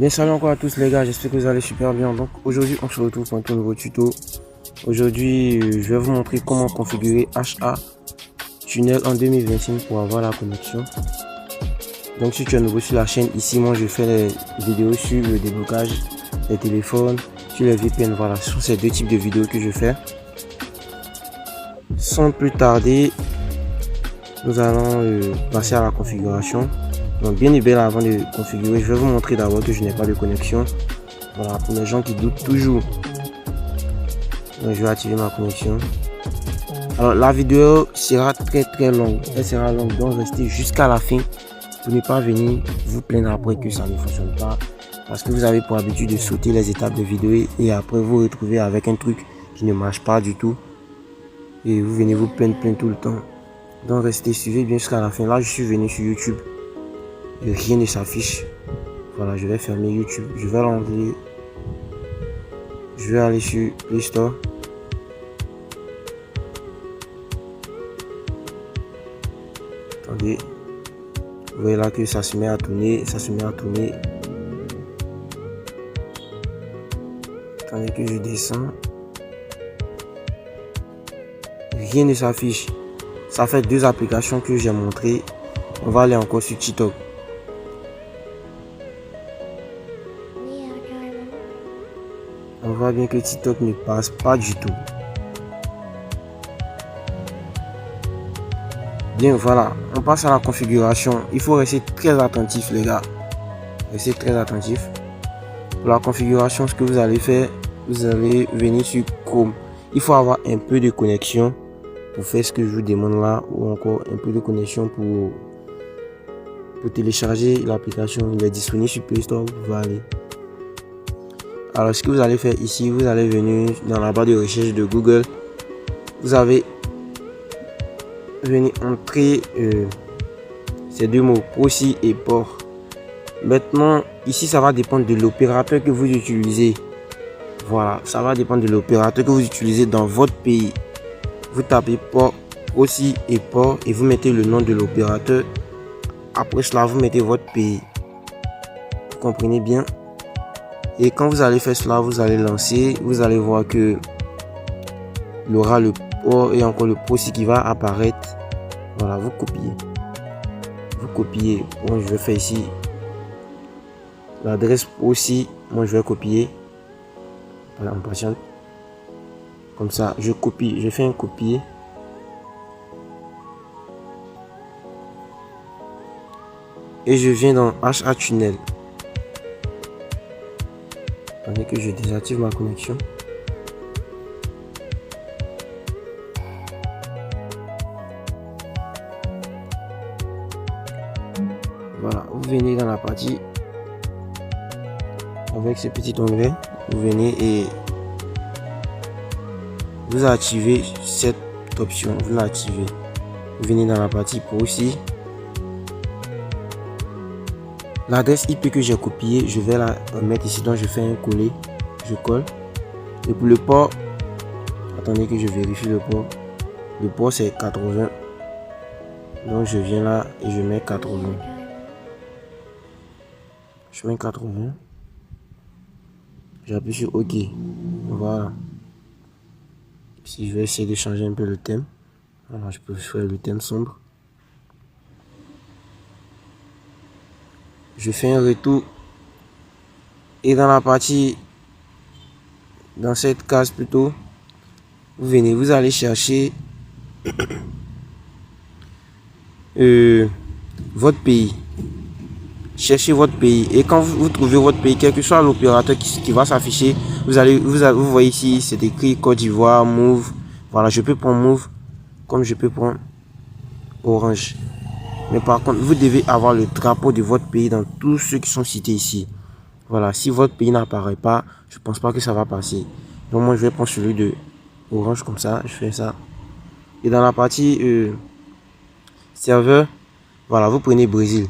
Bien salut encore à tous les gars, j'espère que vous allez super bien. Donc aujourd'hui on se retrouve pour un tout nouveau tuto. Aujourd'hui je vais vous montrer comment configurer HA Tunnel en 2025 pour avoir la connexion. Donc si tu es nouveau sur la chaîne, ici moi je fais les vidéos sur le déblocage des téléphones, sur les VPN, voilà, ce sont ces deux types de vidéos que je fais. Sans plus tarder, nous allons passer à la configuration. Donc bien et bien avant de configurer, je vais vous montrer d'abord que je n'ai pas de connexion. Voilà, pour les gens qui doutent toujours. Donc je vais activer ma connexion. Alors la vidéo sera très longue. Elle sera longue, donc restez jusqu'à la fin pour ne pas venir vous plaindre après que ça ne fonctionne pas. Parce que vous avez pour habitude de sauter les étapes de vidéo et après vous retrouver avec un truc qui ne marche pas du tout. Et vous venez vous plaindre tout le temps. Donc restez, suivez bien jusqu'à la fin. Là je suis venu sur YouTube. Et rien ne s'affiche. Voilà, je vais fermer YouTube. Je vais l'enlever. Je vais aller sur Play Store. Attendez. Vous voyez là que ça se met à tourner. Ça se met à tourner. Attendez que je descends. Rien ne s'affiche. Ça fait deux applications que j'ai montrées. On va aller encore sur TikTok. On voit bien que TikTok ne passe pas du tout. Bien, voilà. On passe à la configuration. Il faut rester très attentif, les gars. Restez très attentif. Pour la configuration, ce que vous allez faire, vous allez venir sur Chrome. Il faut avoir un peu de connexion pour faire ce que je vous demande là, ou encore un peu de connexion pour télécharger l'application. Il est disponible sur Play Store. Vous pouvez aller. Alors ce que vous allez faire ici, vous allez venir dans la barre de recherche de Google. Vous avez venir entrer ces deux mots, POSI et port. Maintenant ici ça va dépendre de l'opérateur que vous utilisez. Voilà, ça va dépendre de l'opérateur que vous utilisez dans votre pays. Vous tapez port, POSI et port et vous mettez le nom de l'opérateur. Après cela vous mettez votre pays. Vous comprenez bien? Et quand vous allez faire cela, vous allez lancer, vous allez voir que il y aura le port et encore le POSI qui va apparaître. Voilà, vous copiez. Vous copiez. Bon, je vais faire ici l'adresse POSI. Moi, je vais copier. Voilà, on patiente. Comme ça, je copie. Je fais un copier. Et je viens dans HA Tunnel. Attendez que je désactive ma connexion. Voilà, vous venez dans la partie avec ce petit onglet, vous venez et vous activez cette option, vous l'activez. Vous venez dans la partie POSI. L'adresse IP que j'ai copiée, je vais la mettre ici, donc je fais un coller, je colle. Et pour le port, attendez que je vérifie le port. Le port c'est 80. Donc je viens là et je mets 80. Je mets 80. J'appuie sur OK. Voilà. Si je vais essayer de changer un peu le thème. Voilà, je peux faire le thème sombre. Je fais un retour et dans la partie, dans cette case plutôt, vous venez, vous allez chercher votre pays. Cherchez votre pays et quand vous trouvez votre pays, quel que soit l'opérateur qui va s'afficher, vous voyez ici, c'est écrit Côte d'Ivoire, Move. Voilà, je peux prendre Move comme je peux prendre Orange. Mais par contre, vous devez avoir le drapeau de votre pays dans tous ceux qui sont cités ici. Voilà, si votre pays n'apparaît pas, je pense pas que ça va passer. Donc moi, je vais prendre celui de Orange comme ça. Je fais ça. Et dans la partie serveur, voilà, vous prenez Brésil.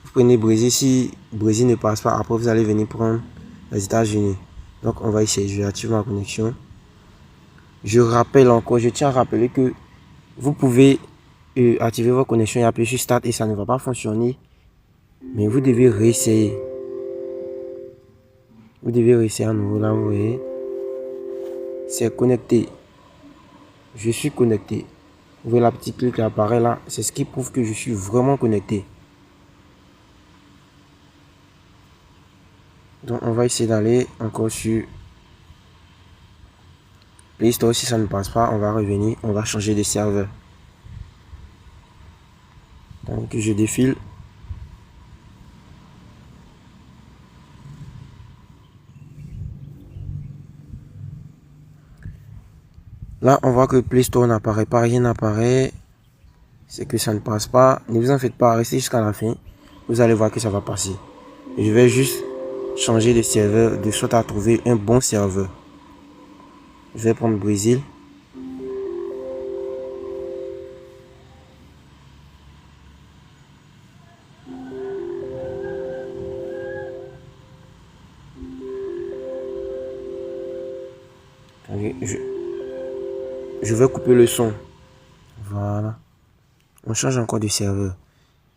Vous prenez Brésil. Si Brésil ne passe pas, après vous allez venir prendre les États-Unis. Donc on va essayer. Je vais activer ma connexion. Je rappelle encore, je tiens à rappeler que vous pouvez activer votre connexion et appuyer sur Start et ça ne va pas fonctionner. Mais vous devez réessayer. Vous devez réessayer à nouveau là, vous voyez. C'est connecté. Je suis connecté. Vous voyez la petite clé qui apparaît là. C'est ce qui prouve que je suis vraiment connecté. Donc on va essayer d'aller encore sur Play Store. Si ça ne passe pas, on va revenir. On va changer de serveur. Donc je défile. Là, on voit que Play Store n'apparaît pas, rien n'apparaît. C'est que ça ne passe pas. Ne vous en faites pas, restez jusqu'à la fin. Vous allez voir que ça va passer. Je vais juste changer de serveur, de sorte à trouver un bon serveur. Je vais prendre Brésil. Je vais couper le son. Voilà. On change encore de serveur.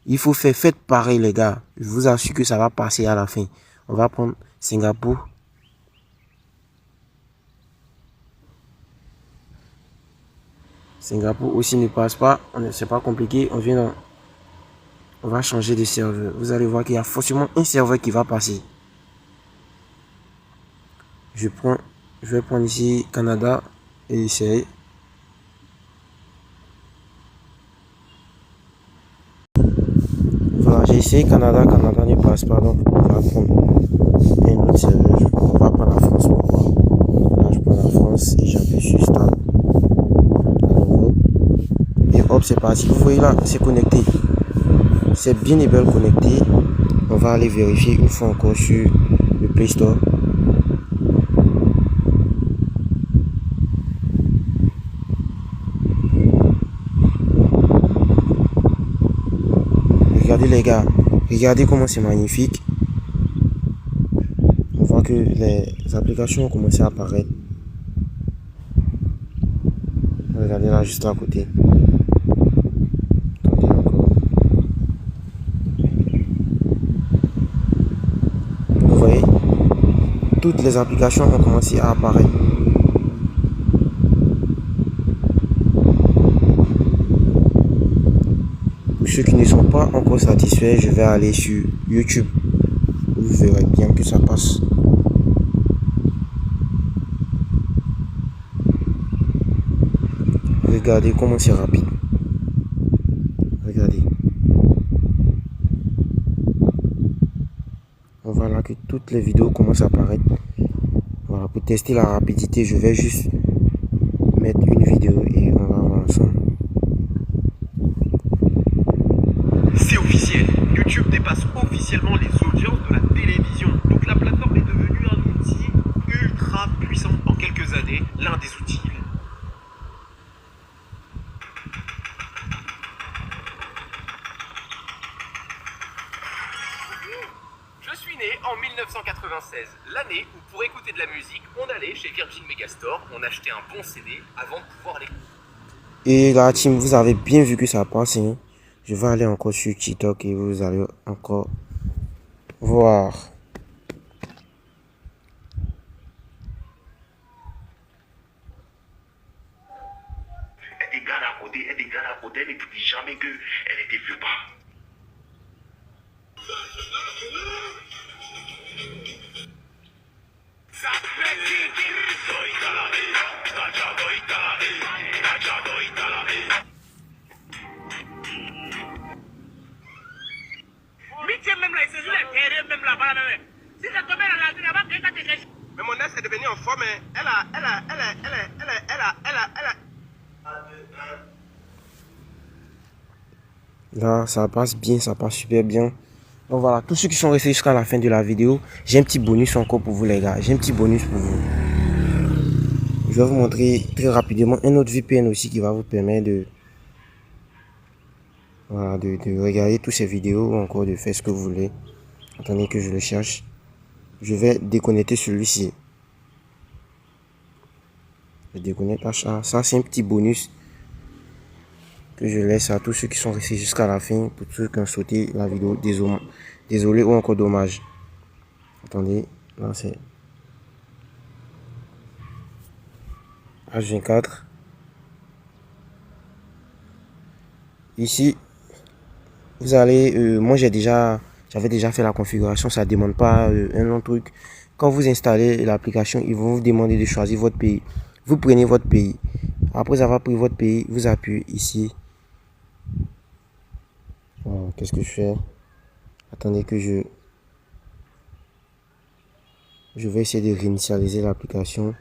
Il faut faites pareil les gars. Je vous assure que ça va passer à la fin. On va prendre Singapour. Singapour aussi ne passe pas. C'est pas compliqué. On va changer de serveur. Vous allez voir qu'il y a forcément un serveur qui va passer. Je vais prendre ici Canada et essayer. Voilà, j'ai essayé Canada ne passe pas, donc on va prendre un autre serveur. On va prendre la France pour voir. Là, je prends la France et j'appuie sur Start. Et hop, c'est parti. Vous voyez là, c'est connecté. C'est bien et bien connecté. On va aller vérifier une fois encore sur le Play Store. Regardez les gars, regardez comment c'est magnifique. On voit que les applications ont commencé à apparaître. Regardez là juste à côté. Attendez encore. Vous voyez, toutes les applications ont commencé à apparaître. Pour ceux qui ne sont pas encore satisfaits, je vais aller sur YouTube. Vous verrez bien que ça passe. Regardez comment c'est rapide. Regardez. On voit là que toutes les vidéos commencent à apparaître. Voilà, pour tester la rapidité, je vais juste mettre une vidéo et on va voir ensemble. C'est officiel, YouTube dépasse officiellement les audiences de la télévision. Donc la plateforme est devenue un outil ultra puissant en quelques années, l'un des outils. Je suis né en 1996, l'année où pour écouter de la musique, on allait chez Virgin Megastore, on achetait un bon CD avant de pouvoir l'écouter. Et la team, vous avez bien vu que ça passe. Hein? Je vais aller encore sur TikTok et vous allez encore voir. Elle regarde à côté, elle ne dit jamais qu'elle était vieux pas. Mais mon ex est devenue en forme, elle a. Là, ça passe bien, ça passe super bien. Donc voilà, tous ceux qui sont restés jusqu'à la fin de la vidéo, j'ai un petit bonus encore pour vous les gars. J'ai un petit bonus pour vous. Je vais vous montrer très rapidement un autre VPN aussi qui va vous permettre de, voilà, de regarder toutes ces vidéos ou encore de faire ce que vous voulez. Attendez que je le cherche. Je vais déconnecter celui-ci. Je déconnecte ça. Ça, c'est un petit bonus que je laisse à tous ceux qui sont restés jusqu'à la fin. Pour ceux qui ont sauté la vidéo, désolé ou encore dommage. Attendez, là c'est H24. Ici, vous allez, moi j'avais déjà fait la configuration, ça ne demande pas un long truc. Quand vous installez l'application, ils vont vous demander de choisir votre pays. Vous prenez votre pays. Après avoir pris votre pays, vous appuyez ici. Qu'est-ce que je fais? Attendez que je vais essayer de réinitialiser l'application.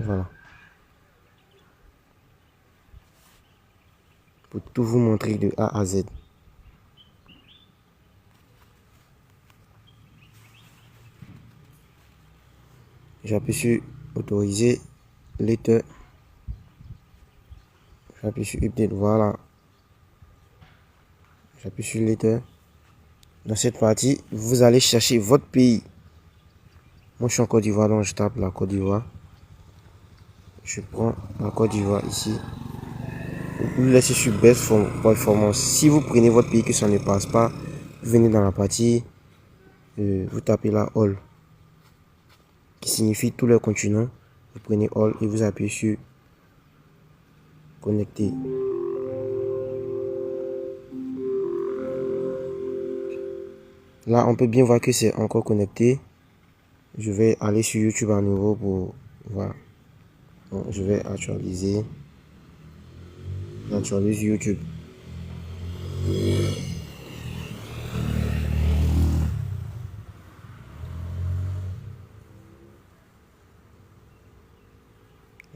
Voilà. Pour tout vous montrer de A à Z. J'appuie sur autoriser later. J'appuie sur update. Voilà. J'appuie sur later. Dans cette partie, vous allez chercher votre pays. Moi, je suis en Côte d'Ivoire, donc je tape la Côte d'Ivoire. Je prends la Côte d'Ivoire ici. Vous laissez sur Best Performance. Si vous prenez votre pays que ça ne passe pas, vous venez dans la partie, vous tapez là All, qui signifie tout le continent. Vous prenez All et vous appuyez sur Connecter. Là, on peut bien voir que c'est encore connecté. Je vais aller sur YouTube à nouveau pour voir. Bon, je vais actualiser. J'actualise YouTube.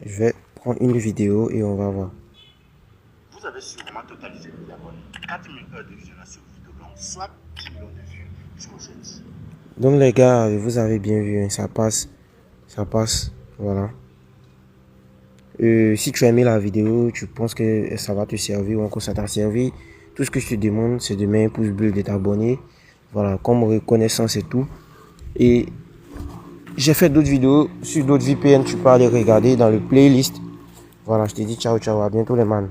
Je vais prendre une vidéo et on va voir. Vous avez sûrement totalisé les abonnés. 4000 heures de visionnage sur vidéo longue, soit 10 millions de vues sur aujourd'hui. Donc les gars, vous avez bien vu, hein, ça passe, voilà. Si tu as aimé la vidéo, tu penses que ça va te servir ou encore ça t'a servi, tout ce que je te demande, c'est de mettre un pouce bleu, de t'abonner. Voilà, comme reconnaissance et tout. Et j'ai fait d'autres vidéos sur d'autres VPN, tu peux aller regarder dans le playlist. Voilà, je te dis ciao, ciao, à bientôt les man.